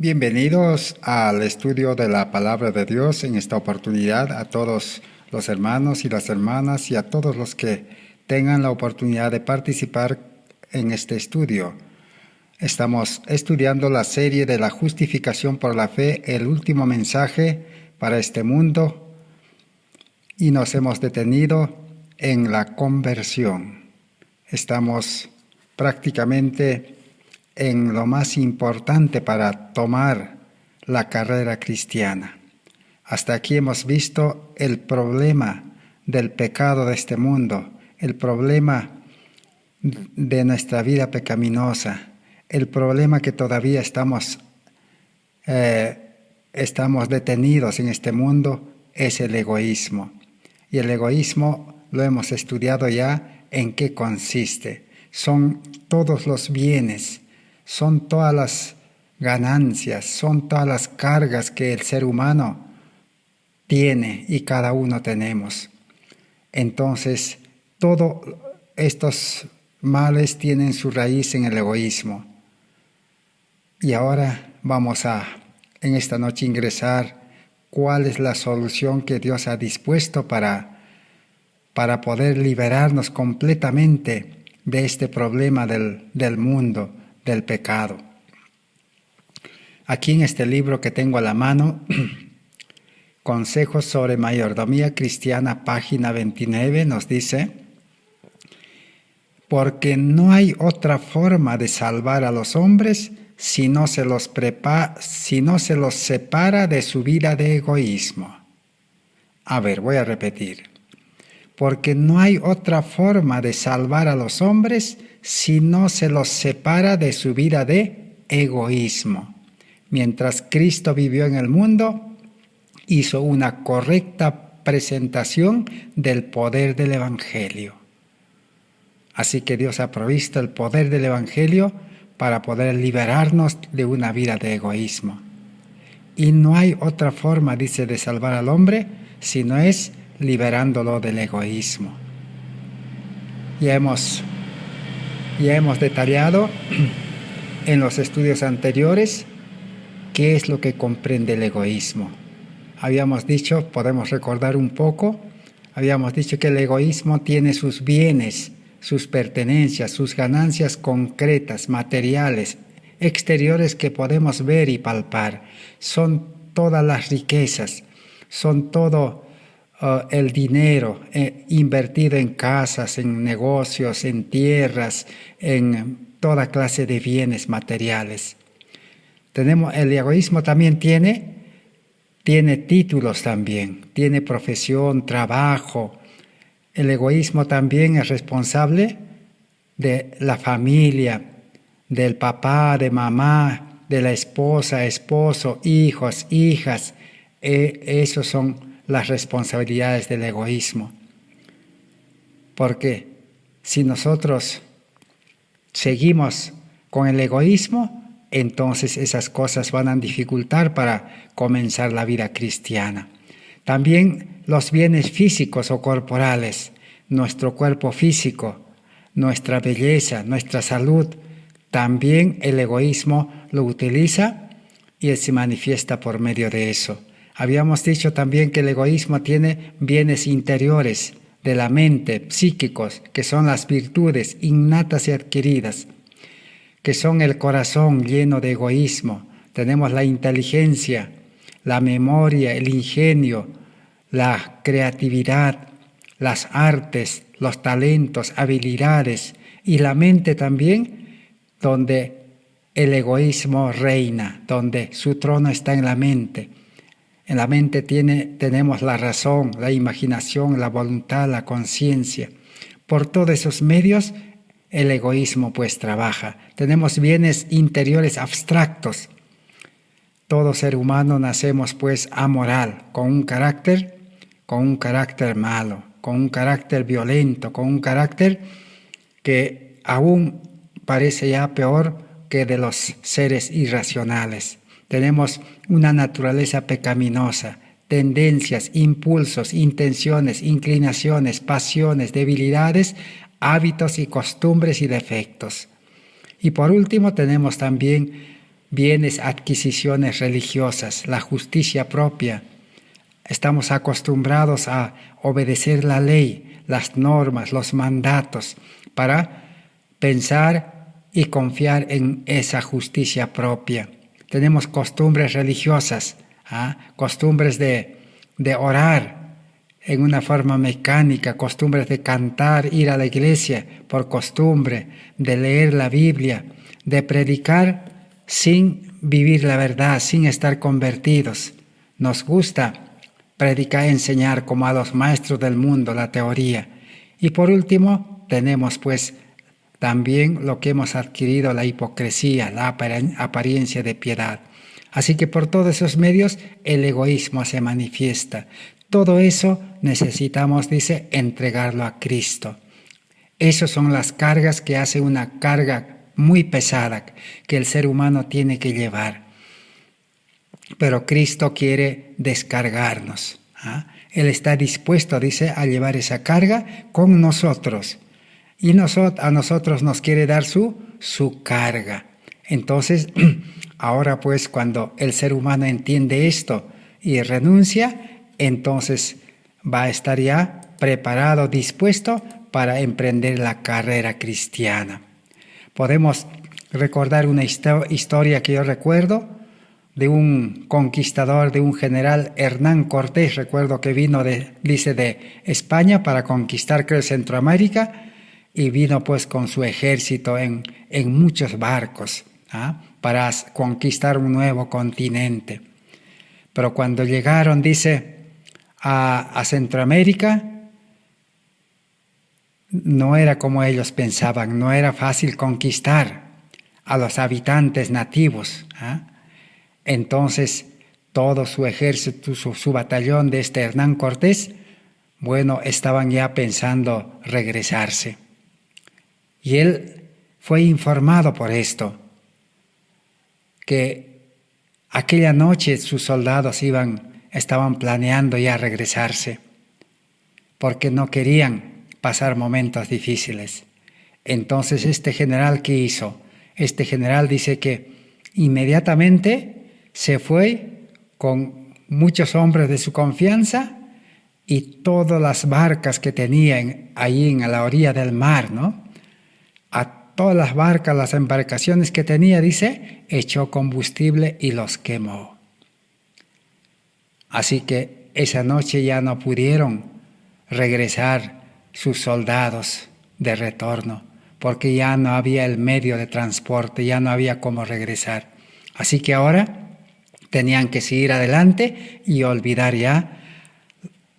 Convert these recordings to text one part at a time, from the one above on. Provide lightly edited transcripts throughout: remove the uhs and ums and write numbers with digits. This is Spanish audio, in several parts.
Bienvenidos al estudio de la Palabra de Dios en esta oportunidad a todos los hermanos y las hermanas y a todos los que tengan la oportunidad de participar en este estudio. Estamos estudiando la serie de la justificación por la fe, el último mensaje para este mundo, y nos hemos detenido en la conversión. Estamos prácticamente en lo más importante para tomar la carrera cristiana. Hasta aquí hemos visto el problema del pecado de este mundo, el problema de nuestra vida pecaminosa, el problema que todavía estamos detenidos en este mundo es el egoísmo. Y el egoísmo lo hemos estudiado ya en qué consiste. Son todos los bienes, son todas las ganancias, son todas las cargas que el ser humano tiene y cada uno tenemos. Entonces, todos estos males tienen su raíz en el egoísmo. Y ahora vamos en esta noche ingresar cuál es la solución que Dios ha dispuesto para poder liberarnos completamente de este problema del mundo, del pecado. Aquí en este libro que tengo a la mano, Consejos sobre Mayordomía Cristiana, página 29, nos dice: porque no hay otra forma de salvar a los hombres si no se los separa de su vida de egoísmo. A ver, voy a repetir. Porque no hay otra forma de salvar a los hombres si no se los separa de su vida de egoísmo. Mientras Cristo vivió en el mundo, hizo una correcta presentación del poder del Evangelio. Así que Dios ha provisto el poder del Evangelio para poder liberarnos de una vida de egoísmo. Y no hay otra forma, dice, de salvar al hombre, si no es liberándolo del egoísmo. Ya hemos detallado en los estudios anteriores qué es lo que comprende el egoísmo. Habíamos dicho, podemos recordar un poco, habíamos dicho que el egoísmo tiene sus bienes, sus pertenencias, sus ganancias concretas, materiales, exteriores que podemos ver y palpar. Son todas las riquezas, son todo el dinero invertido en casas, en negocios, en tierras, en toda clase de bienes materiales. El egoísmo también tiene títulos también, tiene profesión, trabajo. El egoísmo también es responsable de la familia, del papá, de mamá, de la esposa, esposo, hijos, hijas. Esos son las responsabilidades del egoísmo. Porque si nosotros seguimos con el egoísmo, entonces esas cosas van a dificultar para comenzar la vida cristiana. También los bienes físicos o corporales, nuestro cuerpo físico, nuestra belleza, nuestra salud, también el egoísmo lo utiliza y se manifiesta por medio de eso. Habíamos dicho también que el egoísmo tiene bienes interiores de la mente, psíquicos, que son las virtudes innatas y adquiridas, que son el corazón lleno de egoísmo. Tenemos la inteligencia, la memoria, el ingenio, la creatividad, las artes, los talentos, habilidades, y la mente también, donde el egoísmo reina, donde su trono está en la mente. En la mente tenemos la razón, la imaginación, la voluntad, la conciencia. Por todos esos medios, el egoísmo pues trabaja. Tenemos bienes interiores abstractos. Todo ser humano nacemos pues amoral, con un carácter malo, con un carácter violento, con un carácter que aún parece ya peor que de los seres irracionales. Tenemos una naturaleza pecaminosa, tendencias, impulsos, intenciones, inclinaciones, pasiones, debilidades, hábitos y costumbres y defectos. Y por último tenemos también bienes, adquisiciones religiosas, la justicia propia. Estamos acostumbrados a obedecer la ley, las normas, los mandatos, para pensar y confiar en esa justicia propia. Tenemos costumbres religiosas, costumbres de orar en una forma mecánica, costumbres de cantar, ir a la iglesia por costumbre, de leer la Biblia, de predicar sin vivir la verdad, sin estar convertidos. Nos gusta predicar, enseñar como a los maestros del mundo la teoría. Y por último, tenemos pues también lo que hemos adquirido, la hipocresía, la apariencia de piedad. Así que por todos esos medios el egoísmo se manifiesta. Todo eso necesitamos, dice, entregarlo a Cristo. Esas son las cargas que hace una carga muy pesada que el ser humano tiene que llevar. Pero Cristo quiere descargarnos. Él está dispuesto, dice, a llevar esa carga con nosotros. Y a nosotros nos quiere dar su carga. Entonces, ahora pues cuando el ser humano entiende esto y renuncia, entonces va a estar ya preparado, dispuesto para emprender la carrera cristiana. Podemos recordar una historia que yo recuerdo de un conquistador, de un general, Hernán Cortés. Recuerdo que vino de España para conquistar, creo, Centroamérica, y vino pues con su ejército en muchos barcos para conquistar un nuevo continente. Pero cuando llegaron, dice, a Centroamérica, no era como ellos pensaban, no era fácil conquistar a los habitantes nativos. Entonces, todo su ejército, su batallón de Hernán Cortés, bueno, estaban ya pensando regresarse. Y él fue informado por esto, que aquella noche sus soldados estaban planeando ya regresarse, porque no querían pasar momentos difíciles. Entonces este general, ¿qué hizo? Este general dice que inmediatamente se fue con muchos hombres de su confianza y todas las barcas que tenían ahí a la orilla del mar, ¿no? A todas las barcas, las embarcaciones que tenía, dice, echó combustible y los quemó. Así que esa noche ya no pudieron regresar sus soldados de retorno, porque ya no había el medio de transporte, ya no había cómo regresar. Así que ahora tenían que seguir adelante y olvidar ya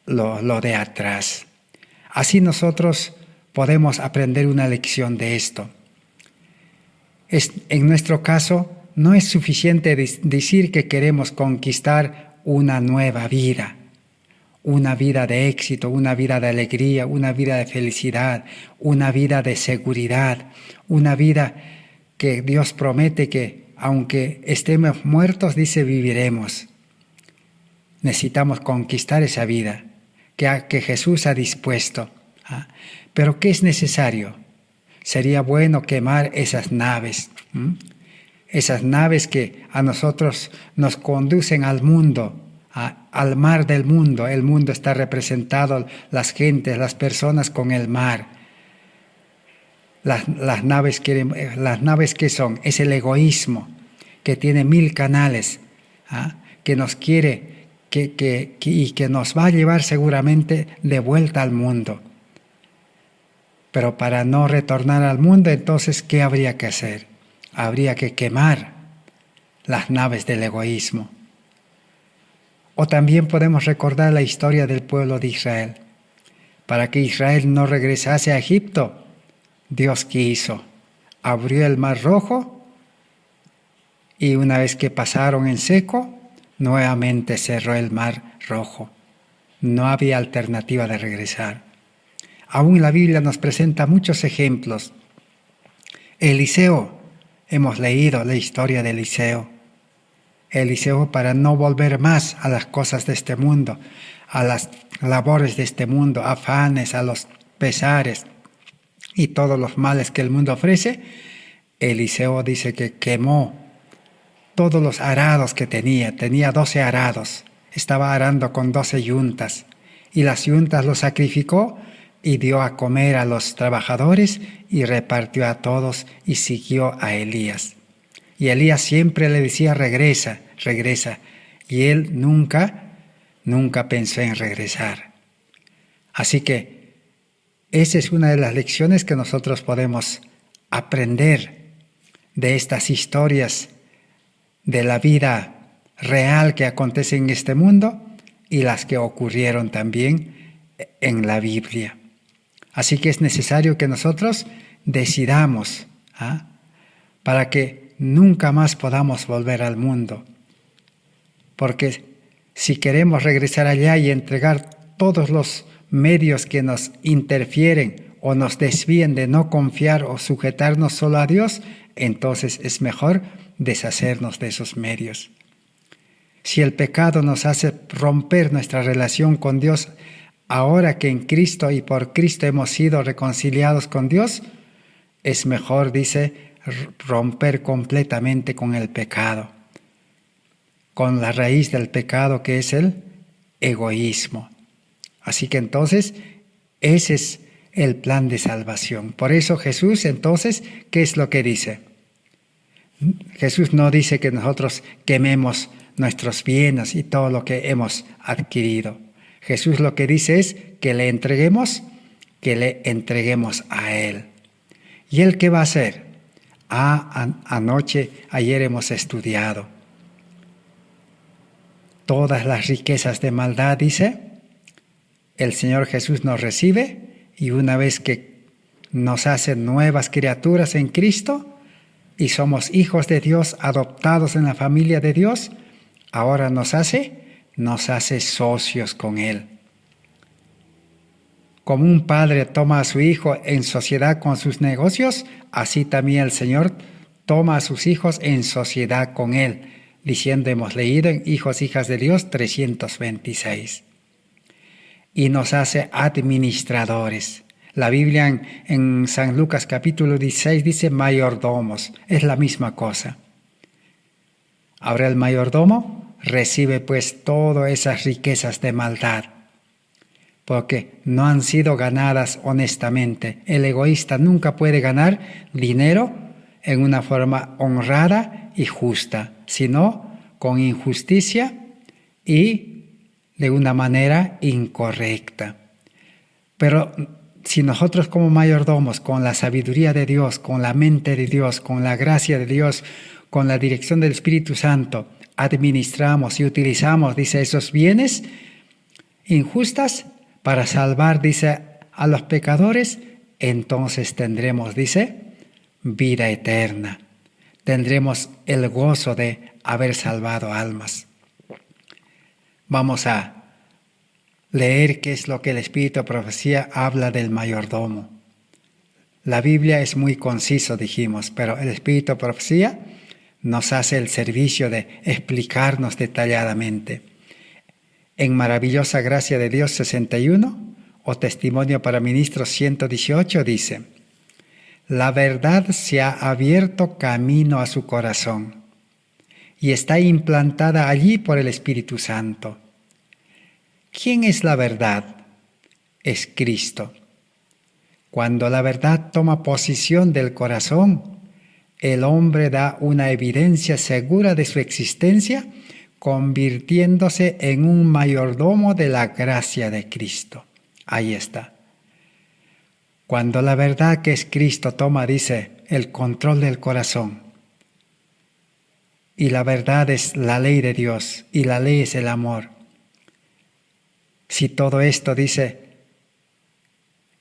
lo de atrás. Así nosotros podemos aprender una lección de esto. En nuestro caso, no es suficiente decir que queremos conquistar una nueva vida, una vida de éxito, una vida de alegría, una vida de felicidad, una vida de seguridad, una vida que Dios promete que aunque estemos muertos, dice, viviremos. Necesitamos conquistar esa vida que Jesús ha dispuesto. Pero ¿qué es necesario? Sería bueno quemar esas naves, esas naves que a nosotros nos conducen al mundo, al mar del mundo. El mundo está representado, las gentes, las personas con el mar. Las naves que son, es el egoísmo, que tiene 1000 canales, que nos quiere y que nos va a llevar seguramente de vuelta al mundo. Pero para no retornar al mundo, entonces, ¿qué habría que hacer? Habría que quemar las naves del egoísmo. O también podemos recordar la historia del pueblo de Israel. Para que Israel no regresase a Egipto, Dios, ¿qué hizo? Abrió el Mar Rojo y una vez que pasaron en seco, nuevamente cerró el Mar Rojo. No había alternativa de regresar. Aún la Biblia nos presenta muchos ejemplos. Eliseo, hemos leído la historia de Eliseo. Eliseo, para no volver más a las cosas de este mundo, a las labores de este mundo, afanes, a los pesares y todos los males que el mundo ofrece, Eliseo dice que quemó todos los arados que tenía 12 arados, estaba arando con 12 yuntas, y las yuntas los sacrificó y dio a comer a los trabajadores y repartió a todos y siguió a Elías. Y Elías siempre le decía, regresa, regresa, y él nunca pensó en regresar. Así que esa es una de las lecciones que nosotros podemos aprender de estas historias de la vida real que acontece en este mundo y las que ocurrieron también en la Biblia. Así que es necesario que nosotros decidamos para que nunca más podamos volver al mundo. Porque si queremos regresar allá y entregar todos los medios que nos interfieren o nos desvíen de no confiar o sujetarnos solo a Dios, entonces es mejor deshacernos de esos medios. Si el pecado nos hace romper nuestra relación con Dios, ahora que en Cristo y por Cristo hemos sido reconciliados con Dios, es mejor, dice, romper completamente con el pecado, con la raíz del pecado que es el egoísmo. Así que entonces, ese es el plan de salvación. Por eso Jesús, entonces, ¿qué es lo que dice? Jesús no dice que nosotros quememos nuestros bienes y todo lo que hemos adquirido. Jesús lo que dice es que le entreguemos a Él. ¿Y Él qué va a hacer? Ayer hemos estudiado. Todas las riquezas de maldad, dice, el Señor Jesús nos recibe y una vez que nos hace nuevas criaturas en Cristo y somos hijos de Dios, adoptados en la familia de Dios, ahora nos hace socios con Él. Como un padre toma a su hijo en sociedad con sus negocios, así también el Señor toma a sus hijos en sociedad con Él, diciendo, hemos leído en Hijos, Hijas de Dios 326. Y nos hace administradores. La Biblia en San Lucas capítulo 16 dice mayordomos, es la misma cosa. Ahora el mayordomo recibe pues todas esas riquezas de maldad, porque no han sido ganadas honestamente. El egoísta nunca puede ganar dinero en una forma honrada y justa, sino con injusticia y de una manera incorrecta. Pero si nosotros como mayordomos, con la sabiduría de Dios, con la mente de Dios, con la gracia de Dios, con la dirección del Espíritu Santo, administramos y utilizamos, dice, esos bienes injustas para salvar, dice, a los pecadores, entonces tendremos, dice, vida eterna. Tendremos el gozo de haber salvado almas. Vamos a leer qué es lo que el Espíritu de Profecía habla del mayordomo. La Biblia es muy conciso, dijimos, pero el Espíritu de Profecía nos hace el servicio de explicarnos detalladamente. En Maravillosa Gracia de Dios 61 o Testimonio para Ministros 118 dice, la verdad se ha abierto camino a su corazón y está implantada allí por el Espíritu Santo. ¿Quién es la verdad? Es Cristo. Cuando la verdad toma posición del corazón, el hombre da una evidencia segura de su existencia, convirtiéndose en un mayordomo de la gracia de Cristo. Ahí está. Cuando la verdad que es Cristo toma, dice, el control del corazón, y la verdad es la ley de Dios, y la ley es el amor. Si todo esto, dice,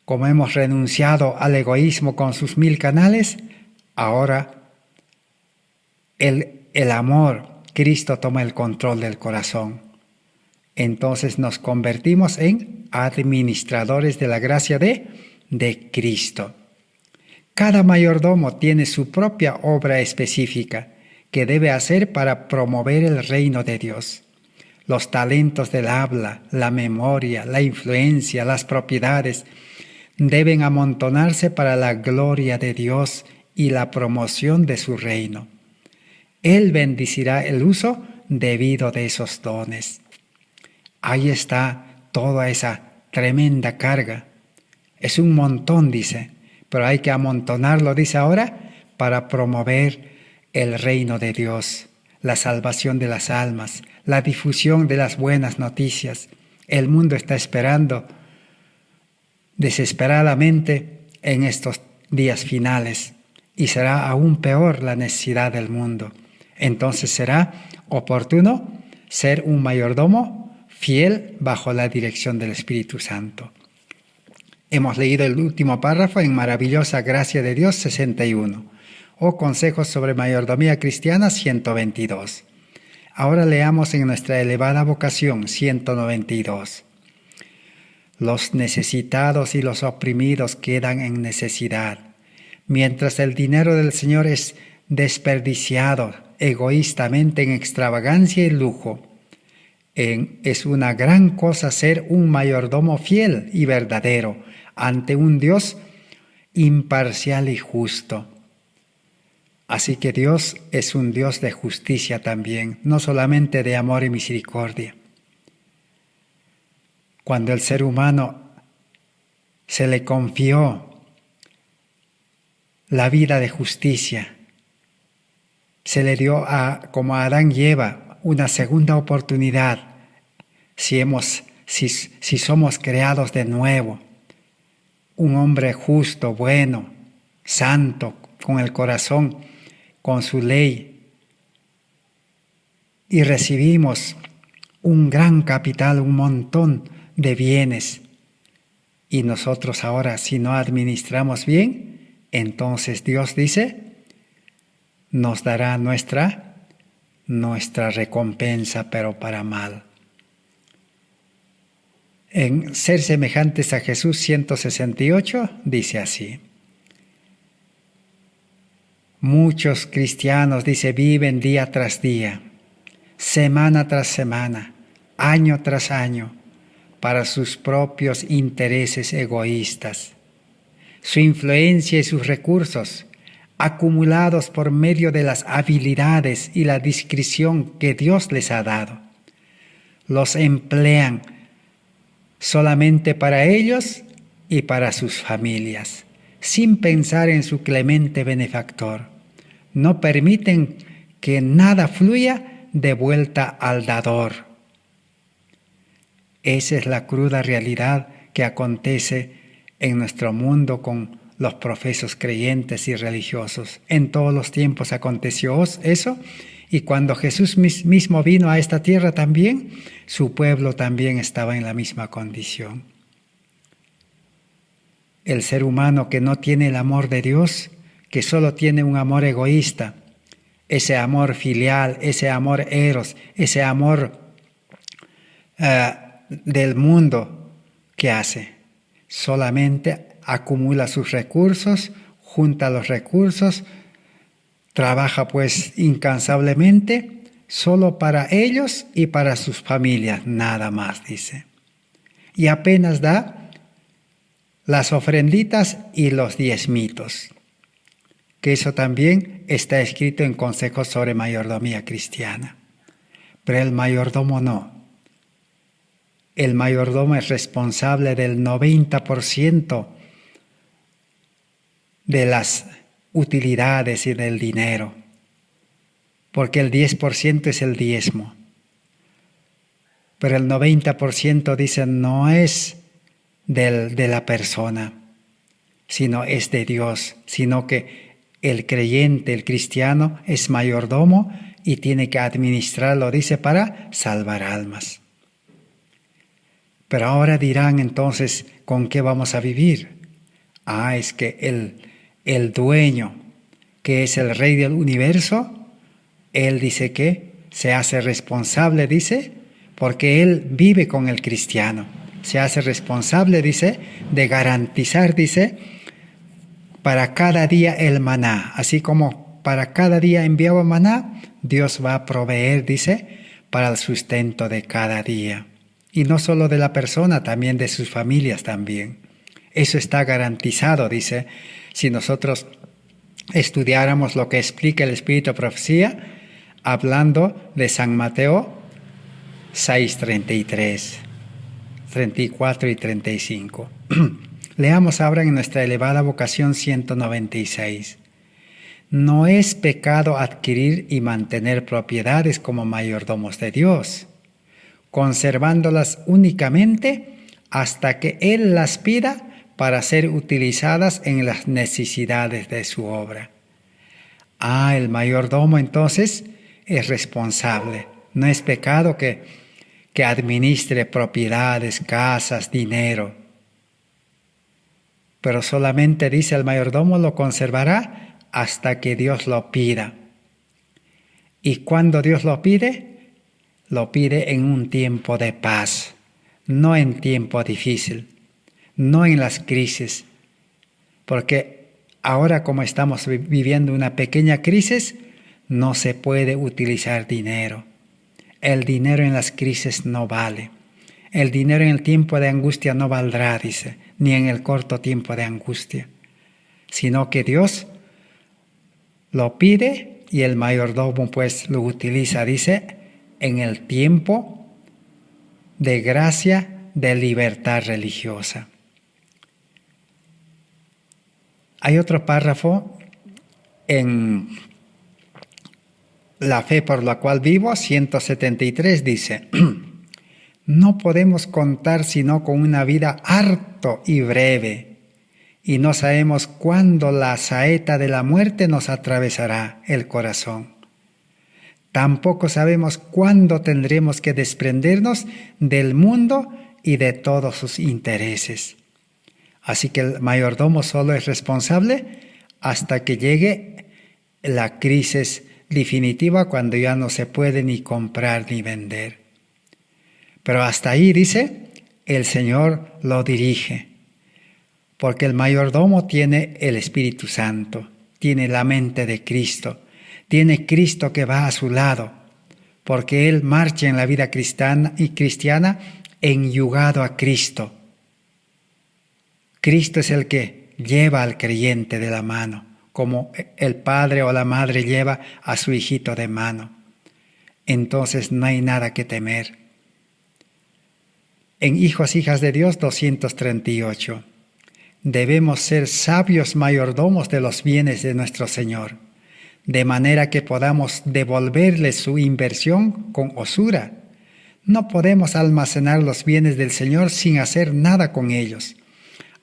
como hemos renunciado al egoísmo con sus 1000 canales, ahora el amor, Cristo toma el control del corazón. Entonces nos convertimos en administradores de la gracia de Cristo. Cada mayordomo tiene su propia obra específica que debe hacer para promover el reino de Dios. Los talentos del habla, la memoria, la influencia, las propiedades deben amontonarse para la gloria de Dios y la promoción de su reino. Él bendecirá el uso debido de esos dones. Ahí está toda esa tremenda carga. Es un montón, dice, pero hay que amontonarlo, dice ahora, para promover el reino de Dios, la salvación de las almas, la difusión de las buenas noticias. El mundo está esperando desesperadamente en estos días finales y será aún peor la necesidad del mundo. Entonces será oportuno ser un mayordomo fiel bajo la dirección del Espíritu Santo. Hemos leído el último párrafo en Maravillosa Gracia de Dios 61 o Consejos sobre Mayordomía Cristiana 122. Ahora leamos en Nuestra Elevada Vocación 192. Los necesitados y los oprimidos quedan en necesidad, mientras el dinero del Señor es desperdiciado egoístamente en extravagancia y lujo. Es una gran cosa ser un mayordomo fiel y verdadero ante un Dios imparcial y justo. Así que Dios es un Dios de justicia también, no solamente de amor y misericordia. Cuando el ser humano se le confió la vida de justicia, se le dio como a Adán y Eva, una segunda oportunidad si somos creados de nuevo. Un hombre justo, bueno, santo, con el corazón, con su ley. Y recibimos un gran capital, un montón de bienes. Y nosotros ahora, si no administramos bien, entonces Dios dice, nos dará nuestra recompensa, pero para mal. En Ser semejantes a Jesús 168 dice así. Muchos cristianos, dice, viven día tras día, semana tras semana, año tras año, para sus propios intereses egoístas. Su influencia y sus recursos, acumulados por medio de las habilidades y la discreción que Dios les ha dado, los emplean solamente para ellos y para sus familias, sin pensar en su clemente benefactor. No permiten que nada fluya de vuelta al dador. Esa es la cruda realidad que acontece en nuestro mundo con los profesos creyentes y religiosos. En todos los tiempos aconteció eso, y cuando Jesús mismo vino a esta tierra también, su pueblo también estaba en la misma condición. El ser humano que no tiene el amor de Dios, que solo tiene un amor egoísta, ese amor filial, ese amor eros, ese amor del mundo, ¿qué hace? Solamente acumula sus recursos, junta los recursos, trabaja pues incansablemente solo para ellos y para sus familias, nada más, dice. Y apenas da las ofrenditas y los diezmitos, que eso también está escrito en Consejos sobre Mayordomía Cristiana. Pero el mayordomo no. El mayordomo es responsable del 90% de las utilidades y del dinero, porque el 10% es el diezmo. Pero el 90% dicen no es de la persona, sino es de Dios, sino que el creyente, el cristiano, es mayordomo y tiene que administrarlo, dice, para salvar almas. Pero ahora dirán entonces, ¿con qué vamos a vivir? Es que el dueño, que es el rey del universo, él dice que se hace responsable, dice, porque él vive con el cristiano. Se hace responsable, dice, de garantizar, dice, para cada día el maná. Así como para cada día enviaba maná, Dios va a proveer, dice, para el sustento de cada día. Y no solo de la persona, también de sus familias también. Eso está garantizado, dice. Si nosotros estudiáramos lo que explica el Espíritu de Profecía, hablando de San Mateo 6:33, 34 y 35. Leamos ahora en nuestra elevada vocación 196. No es pecado adquirir y mantener propiedades como mayordomos de Dios, conservándolas únicamente hasta que Él las pida para ser utilizadas en las necesidades de su obra. El mayordomo entonces es responsable. No es pecado que administre propiedades, casas, dinero. Pero solamente, dice el mayordomo, lo conservará hasta que Dios lo pida. Y cuando Dios lo pide en un tiempo de paz, no en tiempo difícil, no en las crisis. Porque ahora, como estamos viviendo una pequeña crisis, no se puede utilizar dinero. El dinero en las crisis no vale. El dinero en el tiempo de angustia no valdrá, dice, ni en el corto tiempo de angustia. Sino que Dios lo pide y el mayordomo pues lo utiliza, dice, en el tiempo de gracia, de libertad religiosa. Hay otro párrafo en La fe por la cual vivo, 173, dice: no podemos contar sino con una vida harto y breve, y no sabemos cuándo la saeta de la muerte nos atravesará el corazón. Tampoco sabemos cuándo tendremos que desprendernos del mundo y de todos sus intereses. Así que el mayordomo solo es responsable hasta que llegue la crisis definitiva, cuando ya no se puede ni comprar ni vender. Pero hasta ahí, dice, el Señor lo dirige, porque el mayordomo tiene el Espíritu Santo, tiene la mente de Cristo, tiene Cristo que va a su lado, porque Él marcha en la vida cristiana enyugado a Cristo. Cristo es el que lleva al creyente de la mano, como el padre o la madre lleva a su hijito de mano. Entonces no hay nada que temer. En Hijos, Hijas de Dios 238, debemos ser sabios mayordomos de los bienes de nuestro Señor, de manera que podamos devolverle su inversión con usura. No podemos almacenar los bienes del Señor sin hacer nada con ellos.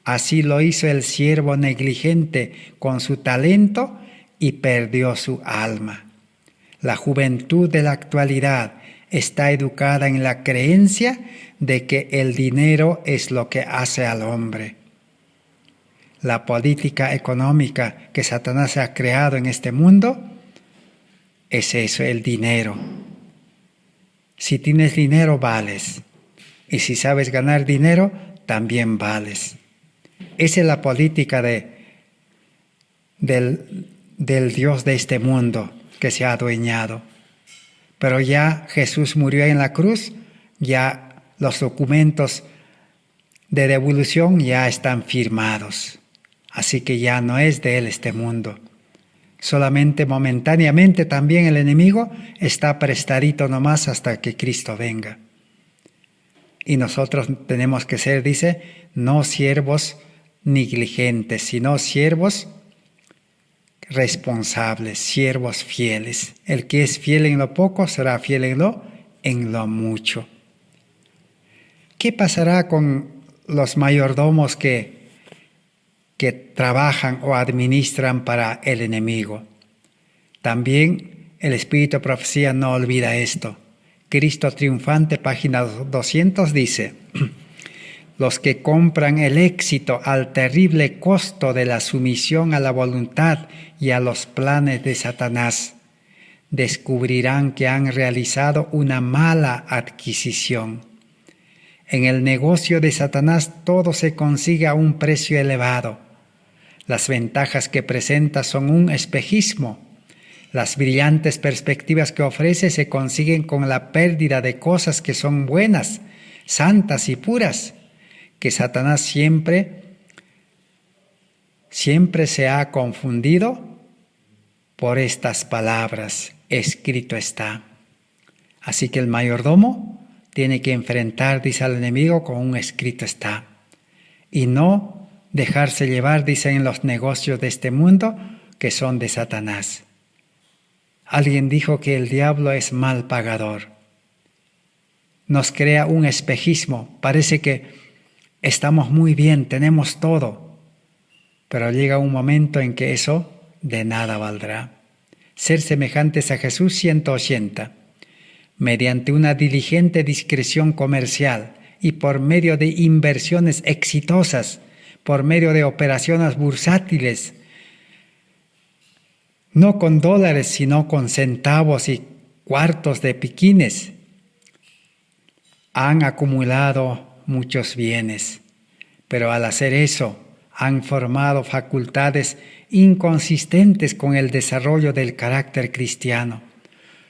Así lo hizo el siervo negligente con su talento y perdió su alma. La juventud de la actualidad está educada en la creencia de que el dinero es lo que hace al hombre. La política económica que Satanás ha creado en este mundo es eso, el dinero. Si tienes dinero, vales. Y si sabes ganar dinero, también vales. Esa es la política del Dios de este mundo que se ha adueñado. Pero ya Jesús murió en la cruz, ya los documentos de devolución ya están firmados. Así que ya no es de Él este mundo. Solamente momentáneamente también el enemigo está prestadito nomás hasta que Cristo venga. Y nosotros tenemos que ser, dice, no siervos negligentes, sino siervos responsables, siervos fieles. El que es fiel en lo poco será fiel en lo mucho. ¿Qué pasará con los mayordomos que trabajan o administran para el enemigo? También el Espíritu de Profecía no olvida esto. Cristo Triunfante, página 200, dice: los que compran el éxito al terrible costo de la sumisión a la voluntad y a los planes de Satanás, descubrirán que han realizado una mala adquisición. En el negocio de Satanás todo se consigue a un precio elevado. Las ventajas que presenta son un espejismo. Las brillantes perspectivas que ofrece se consiguen con la pérdida de cosas que son buenas, santas y puras, que Satanás siempre se ha confundido por estas palabras, escrito está. Así que el mayordomo tiene que enfrentar, dice, al enemigo con un escrito está. Y no dejarse llevar, dicen, los negocios de este mundo que son de Satanás. Alguien dijo que el diablo es mal pagador. Nos crea un espejismo. Parece que estamos muy bien, tenemos todo. Pero llega un momento en que eso de nada valdrá. Ser semejantes a Jesús 180. Mediante una diligente discreción comercial y por medio de inversiones exitosas, por medio de operaciones bursátiles, no con dólares, sino con centavos y cuartos de piquines, han acumulado muchos bienes, pero al hacer eso han formado facultades inconsistentes con el desarrollo del carácter cristiano.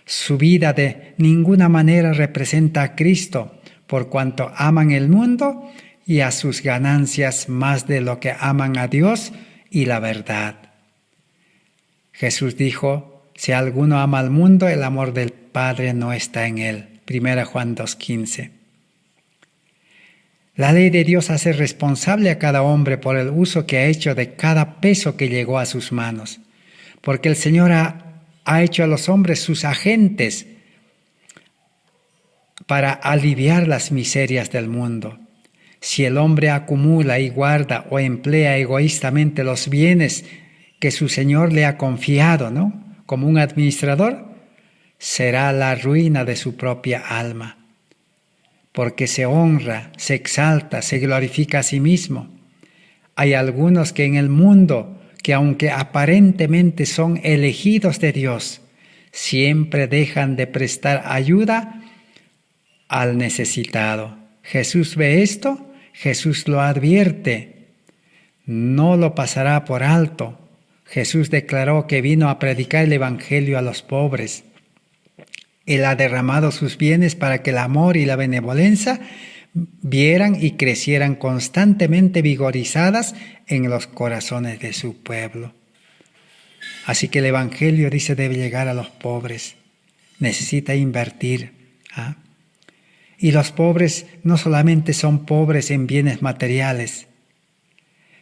Su vida de ninguna manera representa a Cristo, por cuanto aman el mundo y a sus ganancias más de lo que aman a Dios y la verdad. Jesús dijo, si alguno ama al mundo, el amor del Padre no está en él. 1 Juan 2:15. La ley de Dios hace responsable a cada hombre por el uso que ha hecho de cada peso que llegó a sus manos, porque el Señor ha hecho a los hombres sus agentes para aliviar las miserias del mundo. Si el hombre acumula y guarda o emplea egoístamente los bienes que su Señor le ha confiado, ¿no?, como un administrador, será la ruina de su propia alma, porque se honra, se exalta, se glorifica a sí mismo. Hay algunos que en el mundo, que aunque aparentemente son elegidos de Dios, siempre dejan de prestar ayuda al necesitado. Jesús ve esto, Jesús lo advierte, no lo pasará por alto. Jesús declaró que vino a predicar el evangelio a los pobres. Él ha derramado sus bienes para que el amor y la benevolencia vieran y crecieran constantemente vigorizadas en los corazones de su pueblo. Así que el evangelio, dice, debe llegar a los pobres. Necesita invertir. Y los pobres no solamente son pobres en bienes materiales,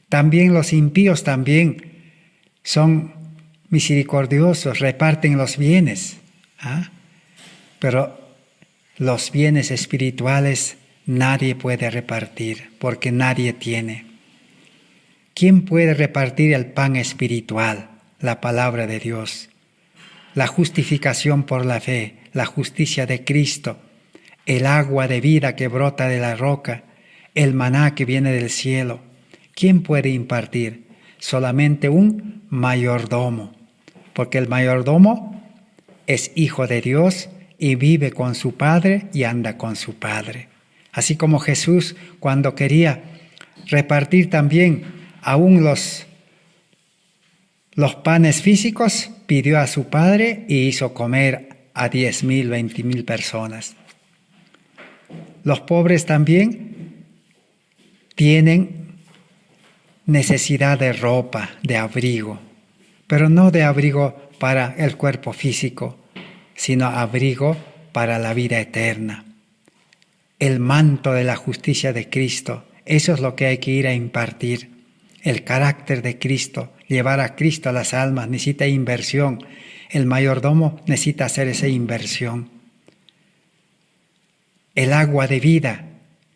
también los impíos también son misericordiosos, reparten los bienes. Pero los bienes espirituales nadie puede repartir, porque nadie tiene. ¿Quién puede repartir el pan espiritual? La palabra de Dios, la justificación por la fe, la justicia de Cristo, el agua de vida que brota de la roca, el maná que viene del cielo. ¿Quién puede impartir? Solamente un mayordomo, porque el mayordomo es hijo de Dios y vive con su Padre y anda con su Padre. Así como Jesús, cuando quería repartir también aún los panes físicos, pidió a su Padre y hizo comer a 10,000, 20,000 personas. Los pobres también tienen necesidad de ropa, de abrigo, pero no de abrigo para el cuerpo físico, sino abrigo para la vida eterna. El manto de la justicia de Cristo, eso es lo que hay que ir a impartir. El carácter de Cristo, llevar a Cristo a las almas, necesita inversión. El mayordomo necesita hacer esa inversión. El agua de vida,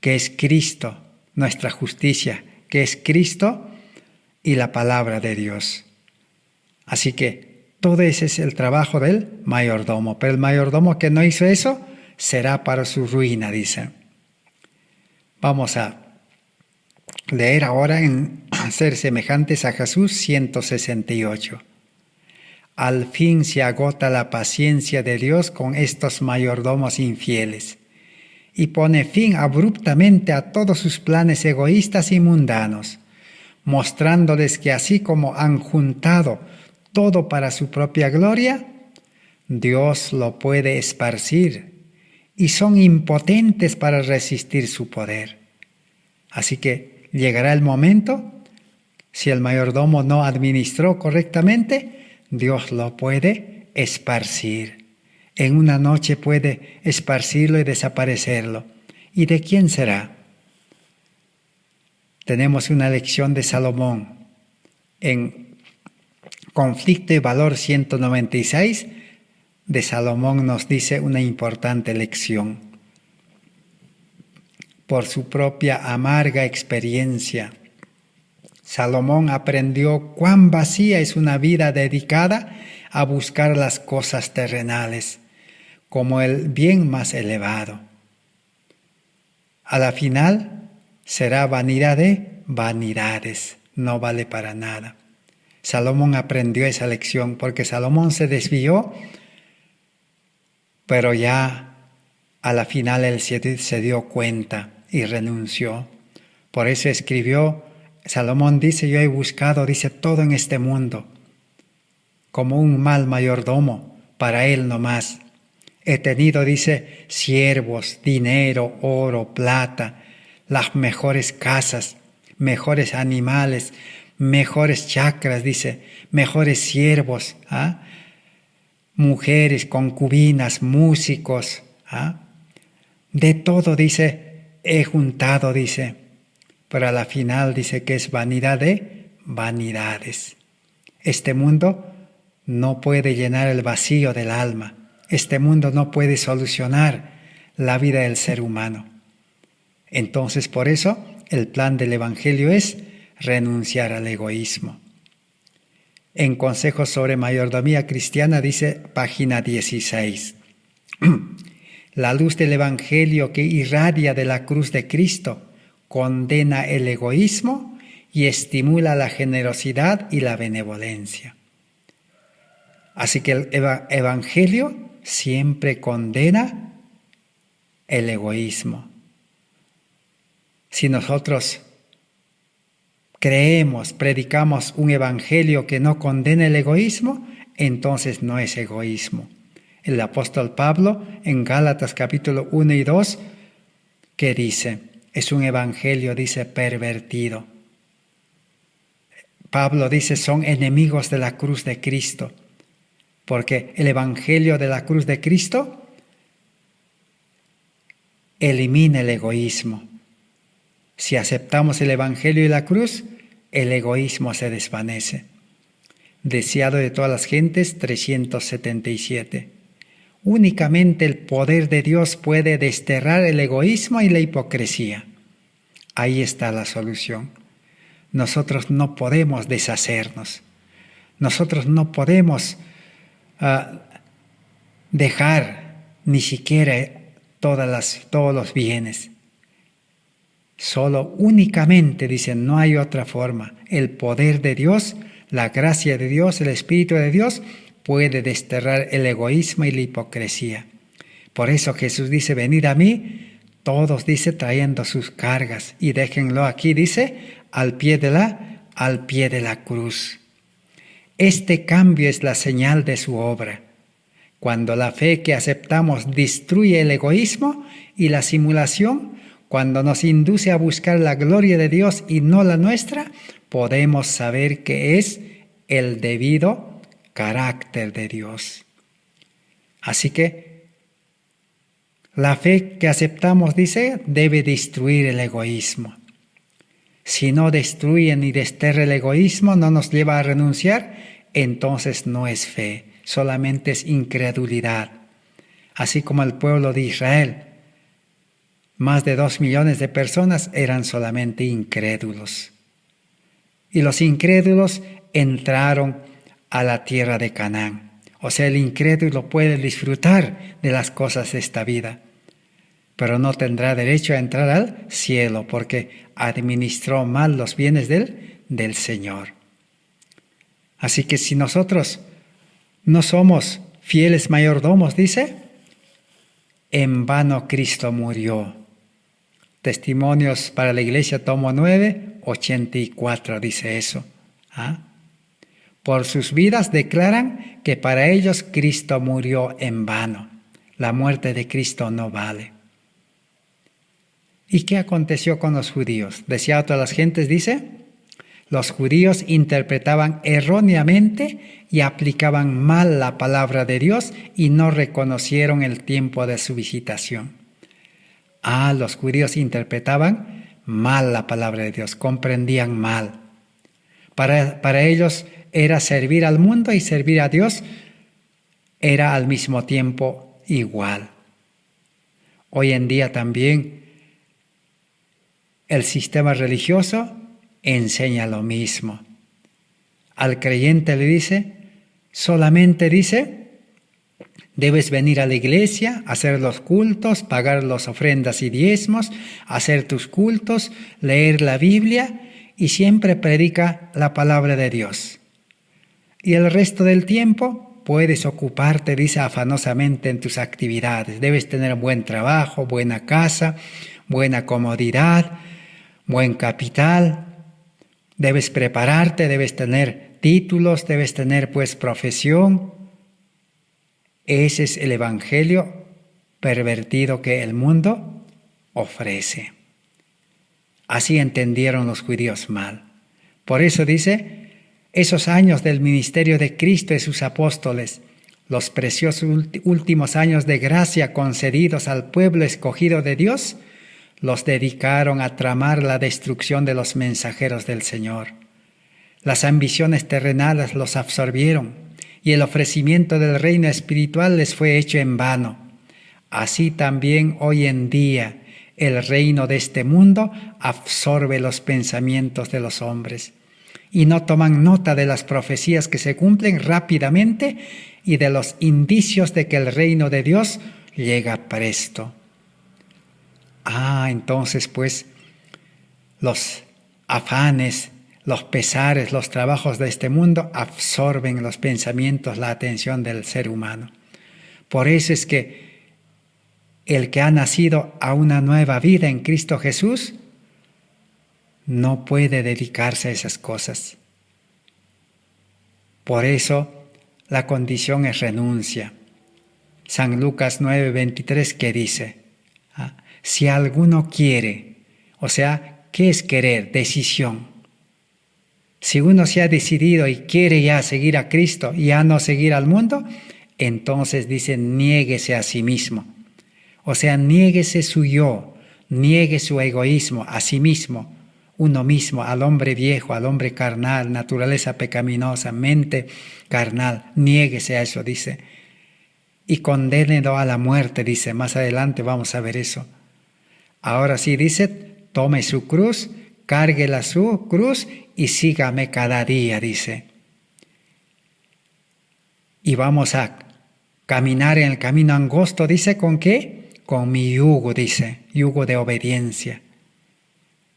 que es Cristo, nuestra justicia, que es Cristo y la palabra de Dios. Así que todo ese es el trabajo del mayordomo. Pero el mayordomo que no hizo eso, será para su ruina, dice. Vamos a leer ahora en Ser semejantes a Jesús 168. Al fin se agota la paciencia de Dios con estos mayordomos infieles y pone fin abruptamente a todos sus planes egoístas y mundanos, mostrándoles que así como han juntado todo para su propia gloria, Dios lo puede esparcir y son impotentes para resistir su poder. Así que llegará el momento, si el mayordomo no administró correctamente, Dios lo puede esparcir. En una noche puede esparcirlo y desaparecerlo. ¿Y de quién será? Tenemos una lección de Salomón en Conflicto y Valor 196. De Salomón nos dice una importante lección. Por su propia amarga experiencia, Salomón aprendió cuán vacía es una vida dedicada a buscar las cosas terrenales como el bien más elevado. A la final será vanidad de vanidades, no vale para nada. Salomón aprendió esa lección porque Salomón se desvió, pero ya a la final él se dio cuenta y renunció. Por eso escribió, Salomón dice, yo he buscado, dice, todo en este mundo, como un mal mayordomo, para él no más. He tenido, dice, siervos, dinero, oro, plata, las mejores casas, mejores animales, mejores chacras, dice, mejores siervos, mujeres, concubinas, músicos, de todo, dice, he juntado, dice, pero a la final dice que es vanidad de vanidades. Este mundo no puede llenar el vacío del alma. Este mundo no puede solucionar la vida del ser humano. Entonces, por eso, el plan del Evangelio es renunciar al egoísmo. En Consejos sobre Mayordomía Cristiana dice, página 16, la luz del Evangelio que irradia de la cruz de Cristo condena el egoísmo y estimula la generosidad y la benevolencia. Así que el Evangelio siempre condena el egoísmo. Si nosotros creemos, predicamos un evangelio que no condena el egoísmo, entonces no es egoísmo. El apóstol Pablo en Gálatas capítulo 1 y 2, ¿qué dice? Es un evangelio, dice, pervertido. Pablo dice, son enemigos de la cruz de Cristo, porque el evangelio de la cruz de Cristo elimina el egoísmo. Si aceptamos el evangelio y la cruz, el egoísmo se desvanece. Deseado de todas las gentes, 377. Únicamente el poder de Dios puede desterrar el egoísmo y la hipocresía. Ahí está la solución. Nosotros no podemos deshacernos. Nosotros no podemos dejar ni siquiera todos los bienes. Solo únicamente, dicen, no hay otra forma. El poder de Dios, la gracia de Dios, el Espíritu de Dios puede desterrar el egoísmo y la hipocresía. Por eso Jesús dice, venid a mí, todos, dice, trayendo sus cargas, y déjenlo aquí, dice, al pie de la cruz. Este cambio es la señal de su obra. Cuando la fe que aceptamos destruye el egoísmo y la simulación, cuando nos induce a buscar la gloria de Dios y no la nuestra, podemos saber que es el debido carácter de Dios. Así que la fe que aceptamos, dice, debe destruir el egoísmo. Si no destruye ni desterra el egoísmo, no nos lleva a renunciar, entonces no es fe, solamente es incredulidad. Así como el pueblo de Israel, más de 2 millones de personas eran solamente incrédulos. Y los incrédulos entraron a la tierra de Canaán. O sea, el incrédulo puede disfrutar de las cosas de esta vida, pero no tendrá derecho a entrar al cielo porque administró mal los bienes del Señor. Así que si nosotros no somos fieles mayordomos, dice, en vano Cristo murió. Testimonios para la Iglesia, tomo 9, 84, dice eso. Por sus vidas declaran que para ellos Cristo murió en vano. La muerte de Cristo no vale. ¿Y qué aconteció con los judíos? Decía a todas las gentes, dice, Los judíos interpretaban erróneamente y aplicaban mal la palabra de Dios y no reconocieron el tiempo de su visitación. Los judíos interpretaban mal la palabra de Dios, comprendían mal. Para ellos era servir al mundo y servir a Dios era al mismo tiempo igual. Hoy en día también el sistema religioso enseña lo mismo. Al creyente le dice, solamente dice, debes venir a la iglesia, hacer los cultos, pagar las ofrendas y diezmos, hacer tus cultos, leer la Biblia y siempre predica la palabra de Dios. Y el resto del tiempo puedes ocuparte, dice, afanosamente en tus actividades. Debes tener buen trabajo, buena casa, buena comodidad, buen capital. Debes prepararte, debes tener títulos, debes tener pues profesión. Ese es el evangelio pervertido que el mundo ofrece. Así entendieron los judíos mal. Por eso dice, esos años del ministerio de Cristo y sus apóstoles, los preciosos últimos años de gracia concedidos al pueblo escogido de Dios, los dedicaron a tramar la destrucción de los mensajeros del Señor. Las ambiciones terrenales los absorbieron y el ofrecimiento del reino espiritual les fue hecho en vano. Así también hoy en día el reino de este mundo absorbe los pensamientos de los hombres y no toman nota de las profecías que se cumplen rápidamente y de los indicios de que el reino de Dios llega presto. Entonces pues los afanes, los pesares, los trabajos de este mundo absorben los pensamientos, la atención del ser humano. Por eso es que el que ha nacido a una nueva vida en Cristo Jesús no puede dedicarse a esas cosas. Por eso la condición es renuncia. San Lucas 9:23 que dice, si alguno quiere, o sea, ¿qué es querer? Decisión. Si uno se ha decidido y quiere ya seguir a Cristo y ya no seguir al mundo, entonces dice, niéguese a sí mismo. O sea, niéguese su yo, niegue su egoísmo a sí mismo, uno mismo, al hombre viejo, al hombre carnal, naturaleza pecaminosa, mente carnal, niéguese a eso, dice. Y condénelo a la muerte, dice, más adelante vamos a ver eso. Ahora sí dice, tome su cruz, cárguela su cruz y sígame cada día, dice. Y vamos a caminar en el camino angosto, dice, ¿con qué? Con mi yugo, dice, yugo de obediencia.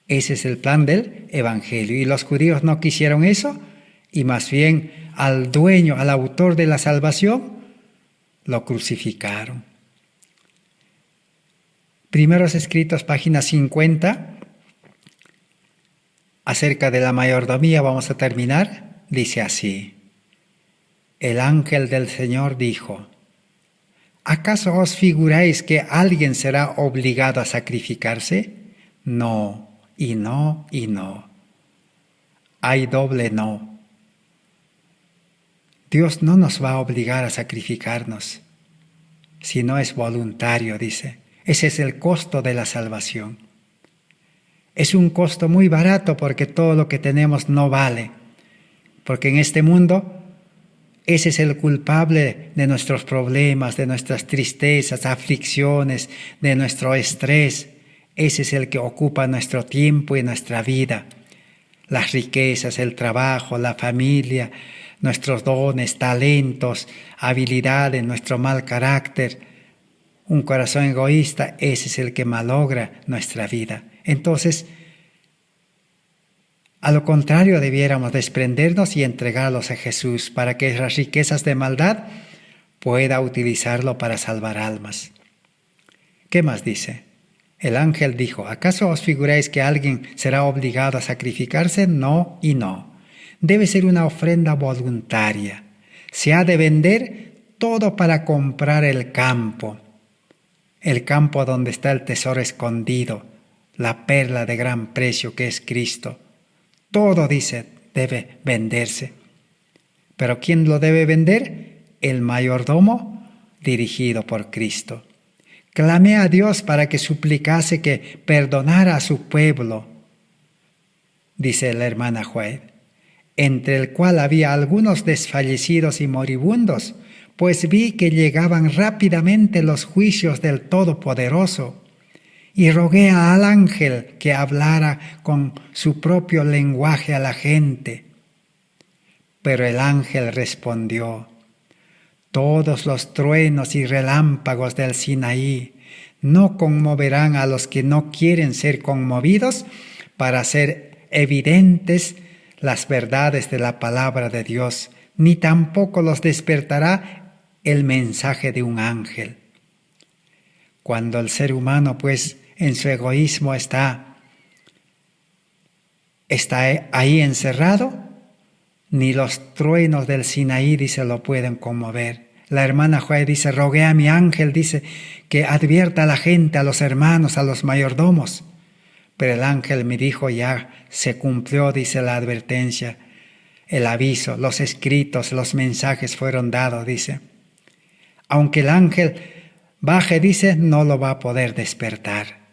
Ese es el plan del evangelio. Y los judíos no quisieron eso, y más bien al dueño, al autor de la salvación, lo crucificaron. Primeros Escritos, página 50, acerca de la mayordomía, vamos a terminar, dice así. El ángel del Señor dijo, ¿acaso os figuráis que alguien será obligado a sacrificarse? No, y no, y no. Hay doble no. Dios no nos va a obligar a sacrificarnos, si no es voluntario, dice. Ese es el costo de la salvación. Es un costo muy barato porque todo lo que tenemos no vale. Porque en este mundo, ese es el culpable de nuestros problemas, de nuestras tristezas, aflicciones, de nuestro estrés. Ese es el que ocupa nuestro tiempo y nuestra vida. Las riquezas, el trabajo, la familia, nuestros dones, talentos, habilidades, nuestro mal carácter, un corazón egoísta, ese es el que malogra nuestra vida. Entonces, a lo contrario, debiéramos desprendernos y entregarlos a Jesús para que las riquezas de maldad pueda utilizarlo para salvar almas. ¿Qué más dice? El ángel dijo, ¿acaso os figuráis que alguien será obligado a sacrificarse? No y no. Debe ser una ofrenda voluntaria. Se ha de vender todo para comprar el campo donde está el tesoro escondido, la perla de gran precio que es Cristo. Todo, dice, debe venderse. ¿Pero quién lo debe vender? El mayordomo dirigido por Cristo. Clamé a Dios para que suplicase que perdonara a su pueblo, dice la hermana Juárez, entre el cual había algunos desfallecidos y moribundos, pues vi que llegaban rápidamente los juicios del Todopoderoso. Y rogué al ángel que hablara con su propio lenguaje a la gente. Pero el ángel respondió: todos los truenos y relámpagos del Sinaí no conmoverán a los que no quieren ser conmovidos para hacer evidentes las verdades de la palabra de Dios, ni tampoco los despertará el mensaje de un ángel. Cuando el ser humano, pues, en su egoísmo está ahí encerrado, ni los truenos del Sinaí, dice, lo pueden conmover. La hermana Juárez dice: rogué a mi ángel, dice, que advierta a la gente, a los hermanos, a los mayordomos. Pero el ángel me dijo: ya se cumplió, dice, la advertencia, el aviso, los escritos, los mensajes fueron dados, dice. Aunque el ángel baje, dice, no lo va a poder despertar,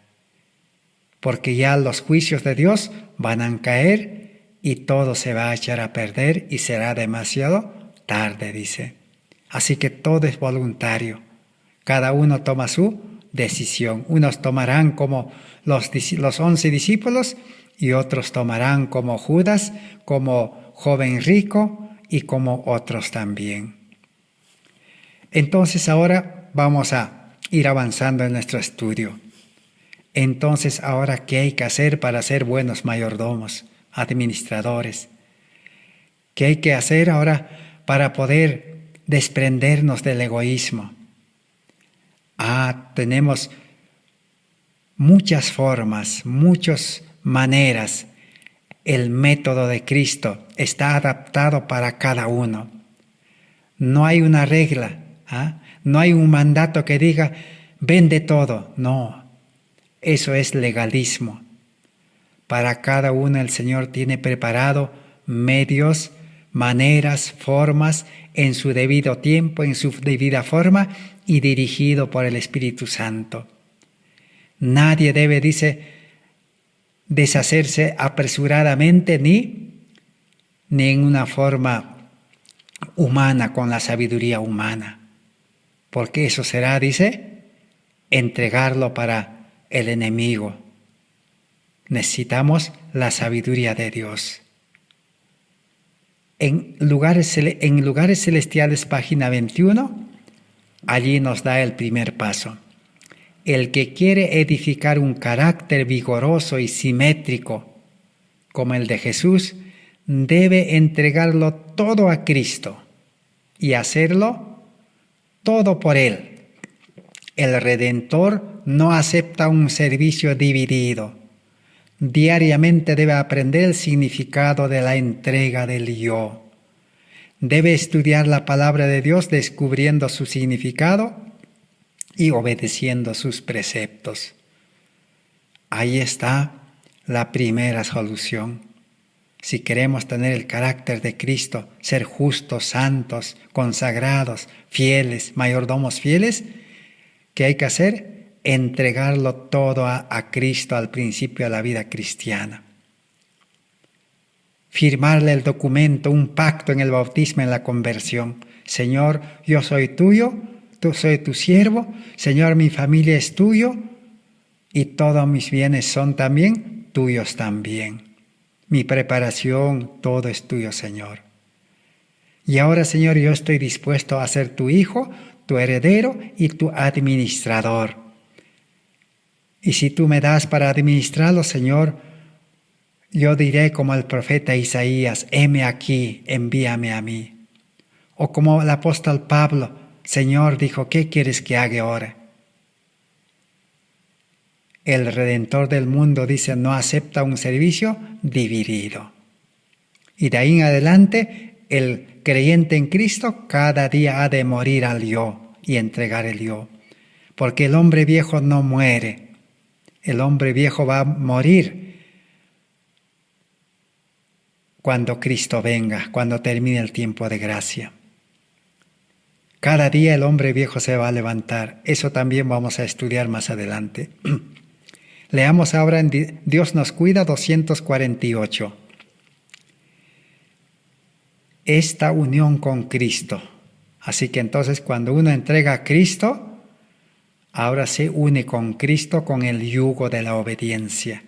porque ya los juicios de Dios van a caer y todo se va a echar a perder y será demasiado tarde, dice. Así que todo es voluntario. Cada uno toma su decisión. Unos tomarán como los 11 discípulos y otros tomarán como Judas, como joven rico y como otros también. Entonces ahora vamos a ir avanzando en nuestro estudio. Entonces, ahora, ¿qué hay que hacer para ser buenos mayordomos, administradores? ¿Qué hay que hacer ahora para poder desprendernos del egoísmo? Tenemos muchas formas, muchas maneras. El método de Cristo está adaptado para cada uno. No hay una regla, no hay un mandato que diga, vende todo. No. Eso es legalismo. Para cada uno el Señor tiene preparado medios, maneras, formas, en su debido tiempo, en su debida forma y dirigido por el Espíritu Santo. Nadie debe, dice, deshacerse apresuradamente ni en una forma humana, con la sabiduría humana. Porque eso será, dice, entregarlo para el enemigo. Necesitamos la sabiduría de Dios. En lugares celestiales, página 21, allí nos da el primer paso. El que quiere edificar un carácter vigoroso y simétrico como el de Jesús, debe entregarlo todo a Cristo y hacerlo todo por Él. El Redentor no acepta un servicio dividido. Diariamente debe aprender el significado de la entrega del yo. Debe estudiar la palabra de Dios descubriendo su significado y obedeciendo sus preceptos. Ahí está la primera solución. Si queremos tener el carácter de Cristo, ser justos, santos, consagrados, fieles, mayordomos fieles, ¿qué hay que hacer? Entregarlo todo a Cristo al principio de la vida cristiana. Firmarle el documento, un pacto en el bautismo, en la conversión. Señor, yo soy tuyo, tú soy tu siervo. Señor, mi familia es tuyo y todos mis bienes son también tuyos también. Mi preparación, todo es tuyo, Señor. Y ahora, Señor, yo estoy dispuesto a ser tu hijo, tu heredero y tu administrador. Y si tú me das para administrarlo, Señor, yo diré como el profeta Isaías: heme aquí, envíame a mí. O como el apóstol Pablo: Señor, dijo, ¿qué quieres que haga ahora? El Redentor del mundo, dice, no acepta un servicio dividido. Y de ahí en adelante, el creyente en Cristo cada día ha de morir al yo y entregar el yo. Porque el hombre viejo no muere. El hombre viejo va a morir. cuando Cristo venga, cuando termine el tiempo de gracia. Cada día el hombre viejo se va a levantar. Eso también vamos a estudiar más adelante. Leamos ahora en Dios nos cuida 248. Esta unión con Cristo. Así que entonces cuando uno entrega a Cristo, ahora se une con Cristo con el yugo de la obediencia.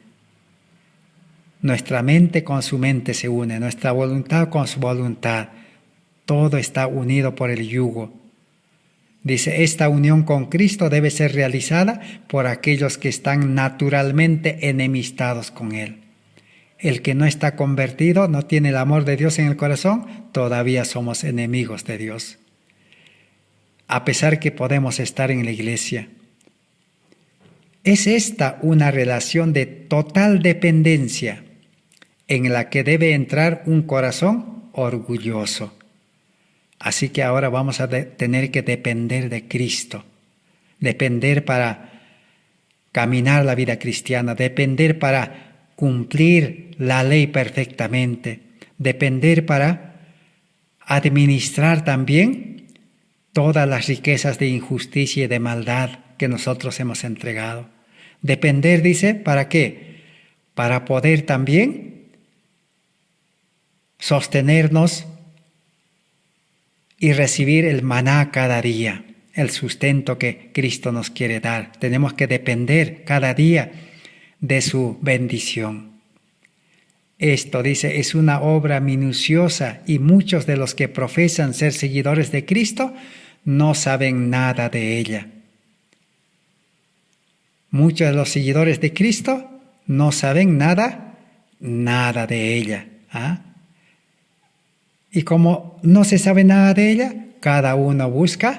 Nuestra mente con su mente se une, nuestra voluntad con su voluntad. Todo está unido por el yugo. Dice, esta unión con Cristo debe ser realizada por aquellos que están naturalmente enemistados con Él. El que no está convertido, no tiene el amor de Dios en el corazón, todavía somos enemigos de Dios. A pesar que podemos estar en la iglesia. Es esta una relación de total dependencia en la que debe entrar un corazón orgulloso. Así que ahora vamos a tener que depender de Cristo, depender para caminar la vida cristiana, depender para cumplir la ley perfectamente, depender para administrar también todas las riquezas de injusticia y de maldad que nosotros hemos entregado. Depender, dice, ¿para qué? Para poder también sostenernos y recibir el maná cada día, el sustento que Cristo nos quiere dar. Tenemos que depender cada día de su bendición. Esto, dice, es una obra minuciosa y muchos de los que profesan ser seguidores de Cristo no saben nada de ella. Muchos de los seguidores de Cristo no saben nada de ella. Y como no se sabe nada de ella, cada uno busca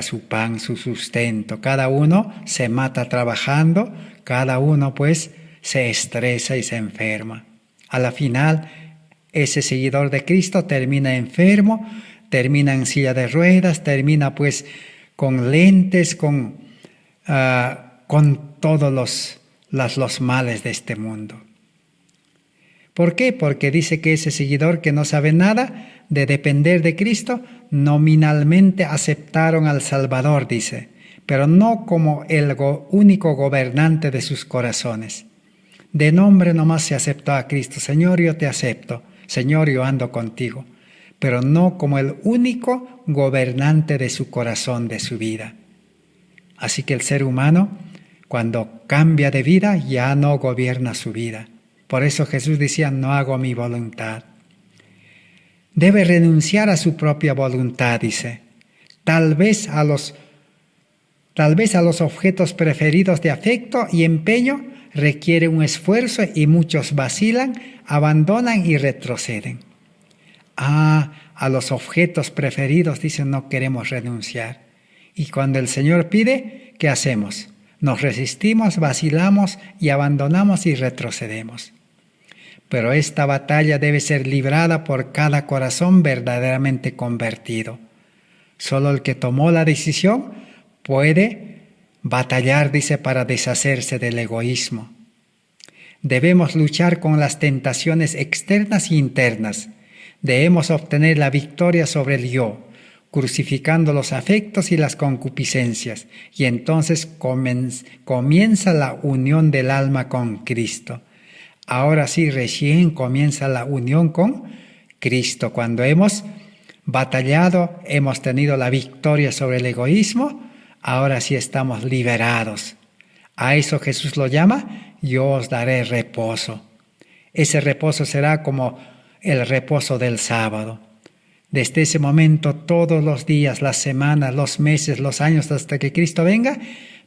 su pan, su sustento, cada uno se mata trabajando, cada uno pues se estresa y se enferma. A la final, ese seguidor de Cristo termina enfermo, termina en silla de ruedas, termina pues con lentes, con todos los males de este mundo. ¿Por qué? Porque dice que ese seguidor que no sabe nada de depender de Cristo, nominalmente aceptaron al Salvador, dice, pero no como el único gobernante de sus corazones. De nombre nomás se aceptó a Cristo. Señor, yo te acepto. Señor, yo ando contigo. Pero no como el único gobernante de su corazón, de su vida. Así que el ser humano, cuando cambia de vida, ya no gobierna su vida. Por eso Jesús decía, no hago mi voluntad. Debe renunciar a su propia voluntad, dice. Tal vez a los objetos preferidos de afecto y empeño requiere un esfuerzo y muchos vacilan, abandonan y retroceden. A los objetos preferidos, dicen, no queremos renunciar. Y cuando el Señor pide, ¿qué hacemos? Nos resistimos, vacilamos y abandonamos y retrocedemos. Pero esta batalla debe ser librada por cada corazón verdaderamente convertido. Solo el que tomó la decisión puede batallar, dice, para deshacerse del egoísmo. Debemos luchar con las tentaciones externas e internas. Debemos obtener la victoria sobre el yo, crucificando los afectos y las concupiscencias. Y entonces comienza la unión del alma con Cristo. Ahora sí, recién comienza la unión con Cristo. Cuando hemos batallado, hemos tenido la victoria sobre el egoísmo, ahora sí estamos liberados. A eso Jesús lo llama, yo os daré reposo. Ese reposo será como el reposo del sábado. Desde ese momento, todos los días, las semanas, los meses, los años, hasta que Cristo venga,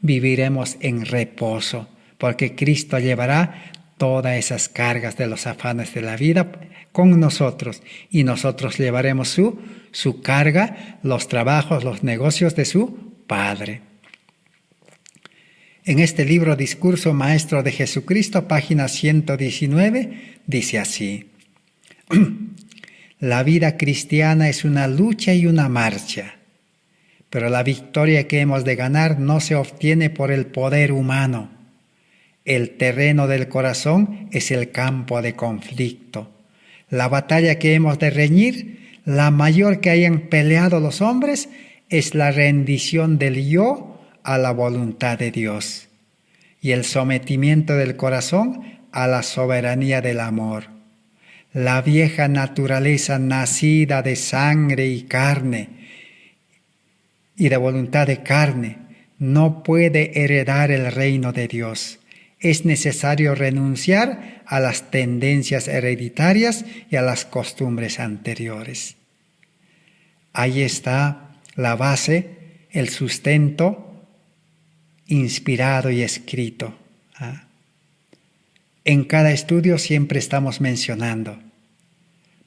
viviremos en reposo, porque Cristo llevará todas esas cargas de los afanes de la vida con nosotros y nosotros llevaremos su carga, los trabajos, los negocios de su Padre. En este libro Discurso Maestro de Jesucristo, página 119, dice así: la vida cristiana es una lucha y una marcha, pero la victoria que hemos de ganar no se obtiene por el poder humano. El terreno del corazón es el campo de conflicto. La batalla que hemos de reñir, la mayor que hayan peleado los hombres, es la rendición del yo a la voluntad de Dios y el sometimiento del corazón a la soberanía del amor. La vieja naturaleza nacida de sangre y carne y de voluntad de carne no puede heredar el reino de Dios. Es necesario renunciar a las tendencias hereditarias y a las costumbres anteriores. Ahí está la base, el sustento inspirado y escrito. En cada estudio siempre estamos mencionando,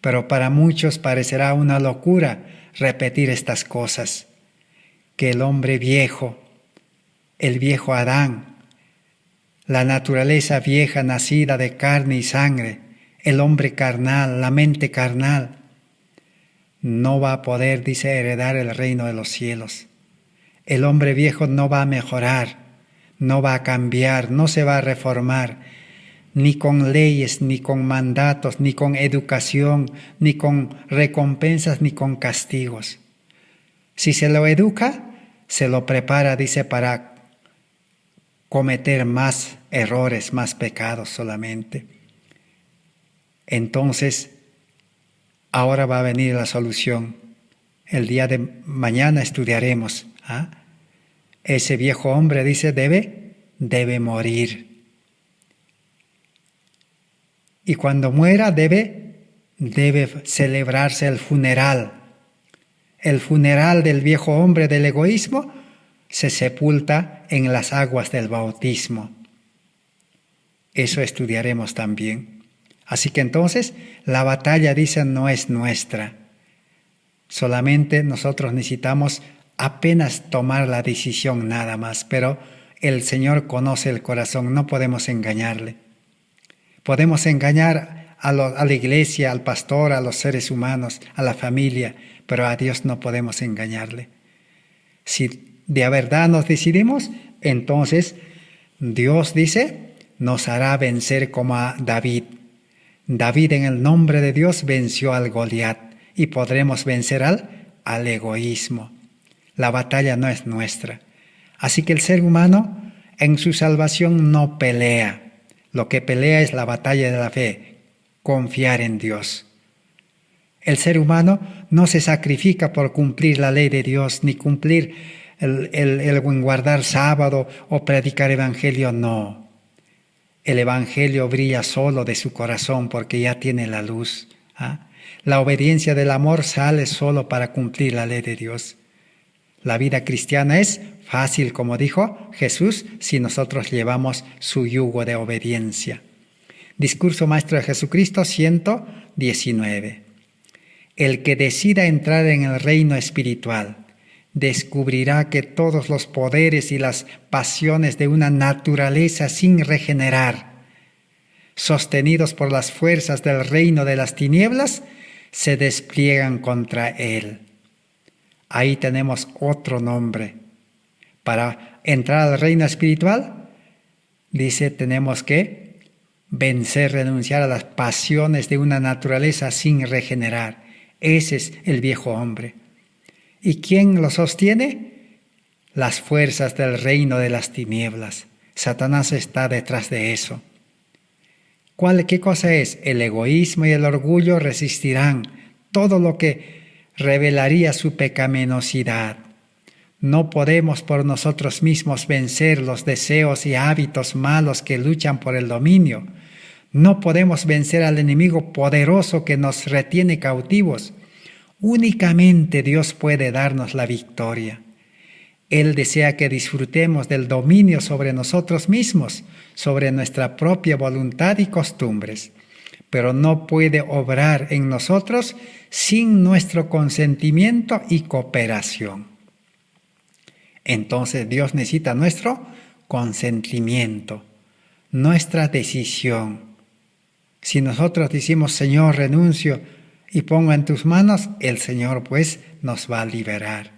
pero para muchos parecerá una locura repetir estas cosas, que el hombre viejo, el viejo Adán, la naturaleza vieja nacida de carne y sangre, el hombre carnal, la mente carnal, no va a poder, dice, heredar el reino de los cielos. El hombre viejo no va a mejorar, no va a cambiar, no se va a reformar, ni con leyes, ni con mandatos, ni con educación, ni con recompensas, ni con castigos. Si se lo educa, se lo prepara, dice, para cometer más errores, más pecados solamente. Entonces, ahora va a venir la solución. El día de mañana estudiaremos. Ese viejo hombre, dice, debe morir. Y cuando muera debe celebrarse el funeral. El funeral del viejo hombre del egoísmo se sepulta en las aguas del bautismo. Eso estudiaremos también. Así que entonces la batalla, dicen, no es nuestra. Solamente nosotros necesitamos apenas tomar la decisión nada más, pero el Señor conoce el corazón, no podemos engañarle. Podemos engañar a la iglesia, al pastor, a los seres humanos, a la familia, pero a Dios no podemos engañarle. Si de verdad nos decidimos, entonces Dios, dice, nos hará vencer como a David. David, en el nombre de Dios, venció al Goliat y podremos vencer al egoísmo. La batalla no es nuestra. Así que el ser humano en su salvación no pelea. Lo que pelea es la batalla de la fe, confiar en Dios. El ser humano no se sacrifica por cumplir la ley de Dios, ni cumplir el guardar sábado o predicar evangelio, no. El evangelio brilla solo de su corazón porque ya tiene la luz. La obediencia del amor sale solo para cumplir la ley de Dios. La vida cristiana es fácil, como dijo Jesús, si nosotros llevamos su yugo de obediencia. Discurso Maestro de Jesucristo 119. El que decida entrar en el reino espiritual descubrirá que todos los poderes y las pasiones de una naturaleza sin regenerar, sostenidos por las fuerzas del reino de las tinieblas, se despliegan contra él. Ahí tenemos otro nombre. Para entrar al reino espiritual, dice, tenemos que vencer, renunciar a las pasiones de una naturaleza sin regenerar. Ese es el viejo hombre. ¿Y quién lo sostiene? Las fuerzas del reino de las tinieblas. Satanás está detrás de eso. ¿Qué cosa es? El egoísmo y el orgullo resistirán todo lo que revelaría su pecaminosidad. No podemos por nosotros mismos vencer los deseos y hábitos malos que luchan por el dominio. No podemos vencer al enemigo poderoso que nos retiene cautivos. Únicamente Dios puede darnos la victoria. Él desea que disfrutemos del dominio sobre nosotros mismos, sobre nuestra propia voluntad y costumbres, pero no puede obrar en nosotros sin nuestro consentimiento y cooperación. Entonces Dios necesita nuestro consentimiento, nuestra decisión. Si nosotros decimos, Señor, renuncio y pongo en tus manos, el Señor pues nos va a liberar.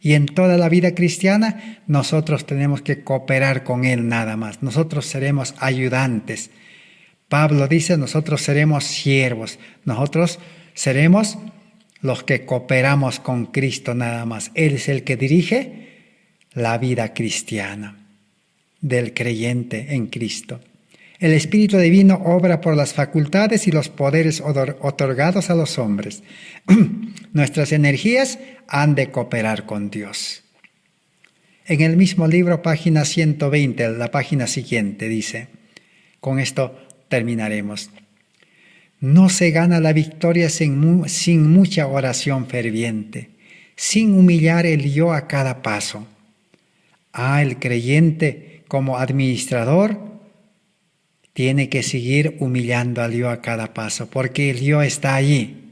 Y en toda la vida cristiana nosotros tenemos que cooperar con Él nada más. Nosotros seremos ayudantes. Pablo dice, nosotros seremos siervos. Nosotros seremos los que cooperamos con Cristo nada más. Él es el que dirige la vida cristiana del creyente en Cristo. El Espíritu Divino obra por las facultades y los poderes otorgados a los hombres. Nuestras energías han de cooperar con Dios. En el mismo libro, página 120, la página siguiente, dice, con esto terminaremos. No se gana la victoria sin mucha oración ferviente, sin humillar el yo a cada paso. El creyente como administrador tiene que seguir humillando al yo a cada paso, porque el yo está allí.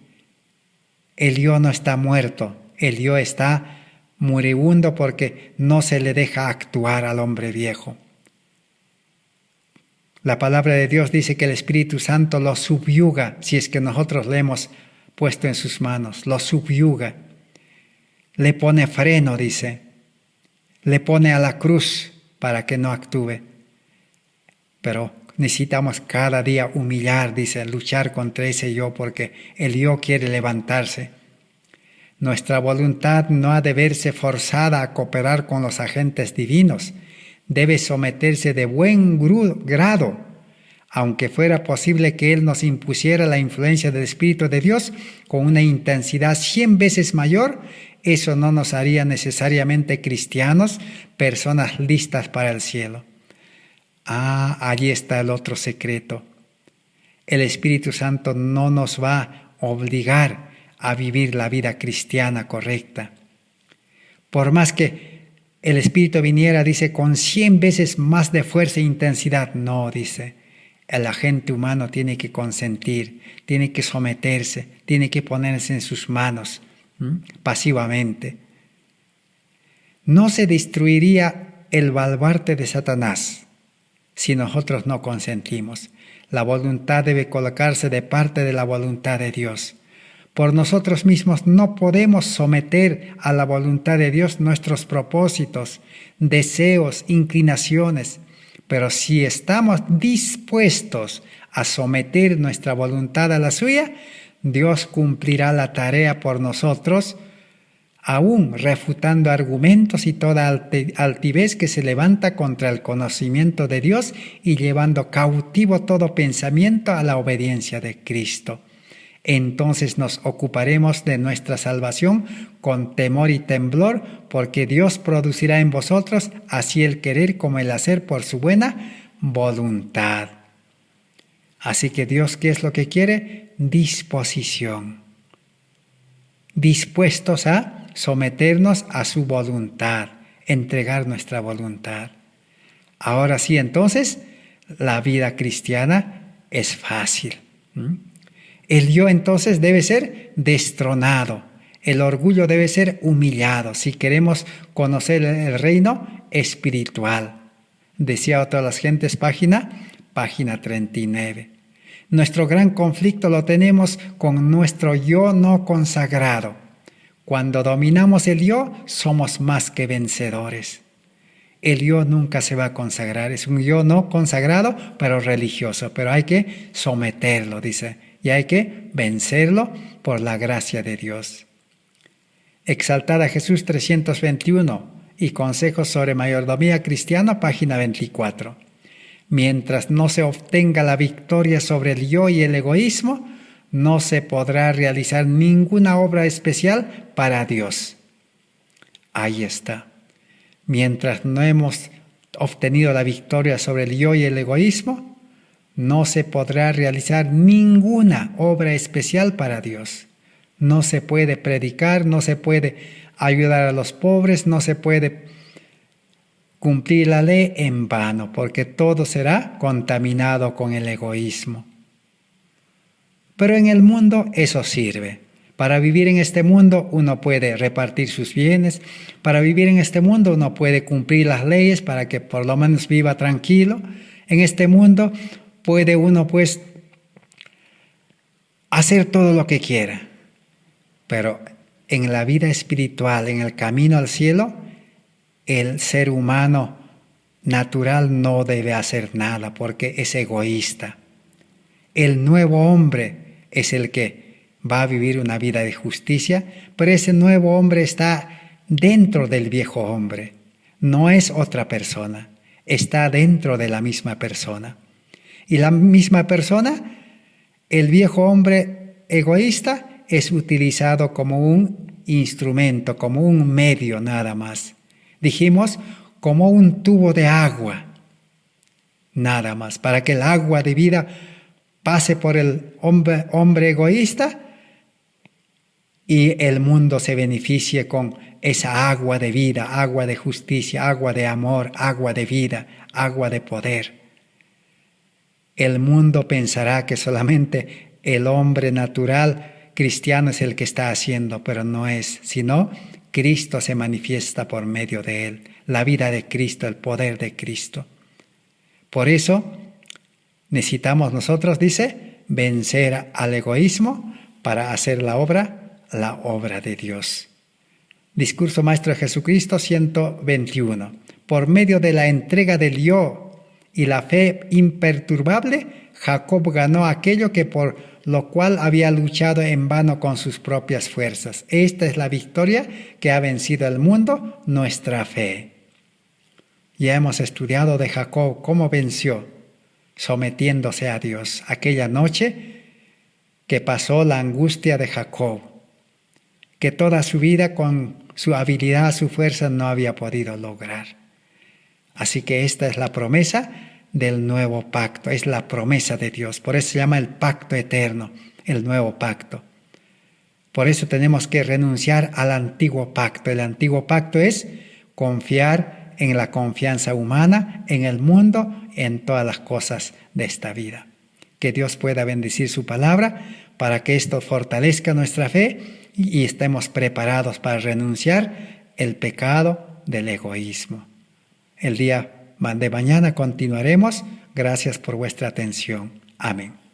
El yo no está muerto, el yo está moribundo porque no se le deja actuar al hombre viejo. La palabra de Dios dice que el Espíritu Santo lo subyuga, si es que nosotros le hemos puesto en sus manos, lo subyuga. Le pone freno, dice. Le pone a la cruz para que no actúe. Pero necesitamos cada día humillar, dice, luchar contra ese yo, porque el yo quiere levantarse. Nuestra voluntad no ha de verse forzada a cooperar con los agentes divinos. Debe someterse de buen grado. Aunque fuera posible que Él nos impusiera la influencia del Espíritu de Dios con una intensidad 100 veces mayor, eso no nos haría necesariamente cristianos, personas listas para el cielo. Allí está el otro secreto. El Espíritu Santo no nos va a obligar a vivir la vida cristiana correcta. Por más que el Espíritu viniera, dice, con 100 veces más de fuerza e intensidad. No, dice, el agente humano tiene que consentir, tiene que someterse, tiene que ponerse en sus manos pasivamente. No se destruiría el baluarte de Satanás si nosotros no consentimos. La voluntad debe colocarse de parte de la voluntad de Dios. Por nosotros mismos no podemos someter a la voluntad de Dios nuestros propósitos, deseos, inclinaciones, pero si estamos dispuestos a someter nuestra voluntad a la suya, Dios cumplirá la tarea por nosotros, aún refutando argumentos y toda altivez que se levanta contra el conocimiento de Dios y llevando cautivo todo pensamiento a la obediencia de Cristo. Entonces nos ocuparemos de nuestra salvación con temor y temblor, porque Dios producirá en vosotros así el querer como el hacer por su buena voluntad. Así que Dios, ¿qué es lo que quiere? Disposición. Dispuestos a someternos a su voluntad, entregar nuestra voluntad. Ahora sí, entonces, la vida cristiana es fácil. El yo entonces debe ser destronado, el orgullo debe ser humillado si queremos conocer el reino espiritual. Decía otra de las gentes, página 39. Nuestro gran conflicto lo tenemos con nuestro yo no consagrado. Cuando dominamos el yo, somos más que vencedores. El yo nunca se va a consagrar, es un yo no consagrado, pero religioso, pero hay que someterlo, dice. Y hay que vencerlo por la gracia de Dios. Exaltad a Jesús 321 y Consejos sobre Mayordomía Cristiana, página 24. Mientras no se obtenga la victoria sobre el yo y el egoísmo, no se podrá realizar ninguna obra especial para Dios. Ahí está. Mientras no hemos obtenido la victoria sobre el yo y el egoísmo, no se podrá realizar ninguna obra especial para Dios. No se puede predicar, no se puede ayudar a los pobres, no se puede cumplir la ley en vano, porque todo será contaminado con el egoísmo. Pero en el mundo eso sirve. Para vivir en este mundo uno puede repartir sus bienes, para vivir en este mundo uno puede cumplir las leyes para que por lo menos viva tranquilo. En este mundo puede uno hacer todo lo que quiera, pero en la vida espiritual, en el camino al cielo, el ser humano natural no debe hacer nada porque es egoísta. El nuevo hombre es el que va a vivir una vida de justicia, pero ese nuevo hombre está dentro del viejo hombre. No es otra persona, está dentro de la misma persona. Y la misma persona, el viejo hombre egoísta, es utilizado como un instrumento, como un medio nada más. Dijimos, como un tubo de agua, nada más, para que el agua de vida pase por el hombre egoísta y el mundo se beneficie con esa agua de vida, agua de justicia, agua de amor, agua de vida, agua de poder. El mundo pensará que solamente el hombre natural cristiano es el que está haciendo, pero no es, sino Cristo se manifiesta por medio de él, la vida de Cristo, el poder de Cristo. Por eso necesitamos nosotros, dice, vencer al egoísmo para hacer la obra de Dios. Discurso Maestro de Jesucristo 121. Por medio de la entrega del yo y la fe imperturbable, Jacob ganó aquello que por lo cual había luchado en vano con sus propias fuerzas. Esta es la victoria que ha vencido al mundo, nuestra fe. Ya hemos estudiado de Jacob cómo venció, sometiéndose a Dios. Aquella noche que pasó la angustia de Jacob, que toda su vida con su habilidad, su fuerza no había podido lograr. Así que esta es la promesa del nuevo pacto, es la promesa de Dios. Por eso se llama el pacto eterno, el nuevo pacto. Por eso tenemos que renunciar al antiguo pacto. El antiguo pacto es confiar en la confianza humana, en el mundo, en todas las cosas de esta vida. Que Dios pueda bendecir su palabra para que esto fortalezca nuestra fe y estemos preparados para renunciar el pecado del egoísmo. El día de mañana continuaremos. Gracias por vuestra atención. Amén.